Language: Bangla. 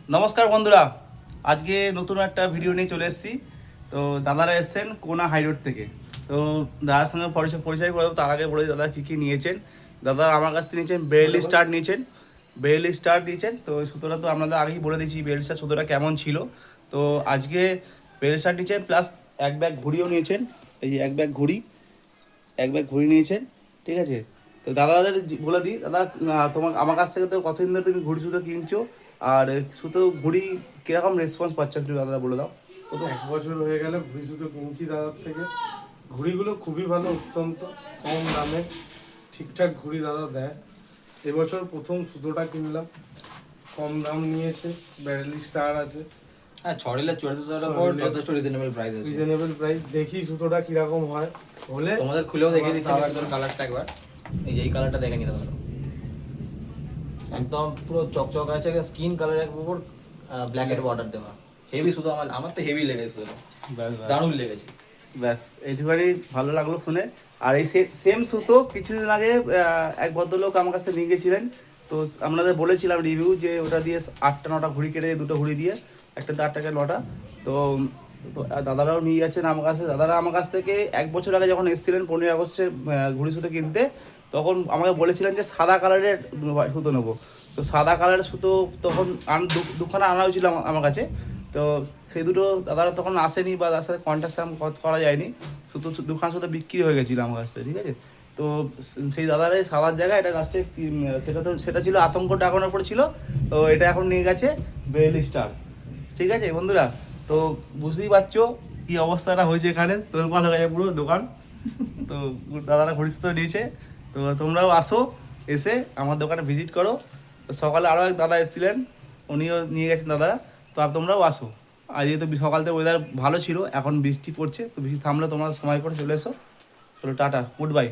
নমস্কার বন্ধুরা, আজকে নতুন একটা ভিডিও নিয়ে চলে এসেছি। তো দাদারা এসেছেন কোনা হাই রোড থেকে। তো দাদার সঙ্গে পরিচয় করে দেবো। তার আগে বলে দাদা কী কী নিয়েছেন। দাদা আমার কাছ থেকে নিয়েছেন বেরেলি স্টার নিয়েছেন। তো ওই সুতোটা তো আপনাদের আগেই বলে দিয়েছি বেরেলি স্টার সুতোটা কেমন ছিল। তো আজকে বেরেলি স্টার নিয়েছেন, প্লাস এক ব্যাগ ঘুড়িও নিয়েছেন। এই যে এক ব্যাগ ঘুড়ি নিয়েছেন, ঠিক আছে। তো দাদা বলে দিই দাদা, তোমার আমার কাছ থেকে তো কতদিন ধরে তুমি ঘুড়ি সুতো কিনছো, আর সুতো ঘুড়ি কিরকম রেসপন্স পাচ্ছ একটু দাদা বলে দাও। তো 1 বছর হয়ে গেল ঘুড়ি সুতো কিনছি দাদার থেকে। ঘুড়িগুলো খুবই ভালো, অত্যন্ত কম দামে ঠিকঠাক ঘুড়ি দাদা দেয়। এবছর প্রথম সুতোটা কিনলাম, কম দাম নিয়েছে, ব্যারেলি স্টার আছে। হ্যাঁ, ছড়িলে 44,000 পর যথেষ্ট রিজনেবল প্রাইস আছে। Reasonable price. দেখি সুতোটা কিরকম হয়, হলে তোমাদের খুলেও দেখিয়ে দিচ্ছি দাদা সুতোর কালারটা একবার। এই যে এই কালারটা দেখে নিতে পারো, একদম পুরো চকচক আছে, স্কিন কালারের উপর ব্ল্যাকের বর্ডার দেওয়া। হেভি সুতো, আমার তো হেভি লেগেছে সুতোটা, দারুণ লেগেছে। ব্যাস এইটুখানি ভালো লাগলো শুনে। আর এই সেম সুতো কিছুদিন আগে এক ভদ্রলোক আমার কাছে নিয়ে গেছিলেন। তো আপনাদের বলেছিলাম রিভিউ যে ওটা দিয়ে 8টা-9টা ঘুড়ি কেটে দুটো ঘুড়ি দিয়ে, একটা 8 টাকা 9টা। তো তো দাদারাও নিয়ে যাচ্ছেন আমার কাছে। দাদারা আমার কাছ থেকে 1 বছর আগে যখন এসেছিলেন 15 আগস্টে ঘুড়ি সুতো কিনতে, তখন আমাকে বলেছিলেন যে সাদা কালারের সুতো নেবো। তো সাদা কালারের সুতো তখন দুখানা আনা হয়েছিল আমার কাছে। তো সেই দুটো দাদারা তখন আসেনি বা তার সাথে কন্ট্যাক্ট করা যায়নি। শুধু দুখানা শুধু বিক্রি হয়ে গেছিলো আমার কাছ থেকে, ঠিক আছে। তো সেই দাদার এই সাদার জায়গায় এটা লাস্টে সেটা ছিল আতঙ্ক ড্রাগনের উপরে ছিল। তো এটা এখন নিয়ে গেছে বেরেলি স্টার, ঠিক আছে বন্ধুরা। তো বুঝতেই পারছো কি অবস্থাটা হয়েছে, এখানে তোলপাল হয়ে গেছে পুরো দোকান। তো দাদারা ঘুরিস তো নিয়েছে। তো তোমরাও আসো, এসে আমার দোকানে ভিজিট করো। তো সকালে আরও এক দাদা এসেছিলেন, উনিও নিয়ে গেছেন দাদারা। তো আর তোমরাও আসো। আর যেহেতু সকাল থেকে ওয়েদার ভালো ছিল, এখন বৃষ্টি পড়ছে, তো বৃষ্টি থামলে তোমরা সময় করে চলে এসো। চলো টাটা, গুড বাই।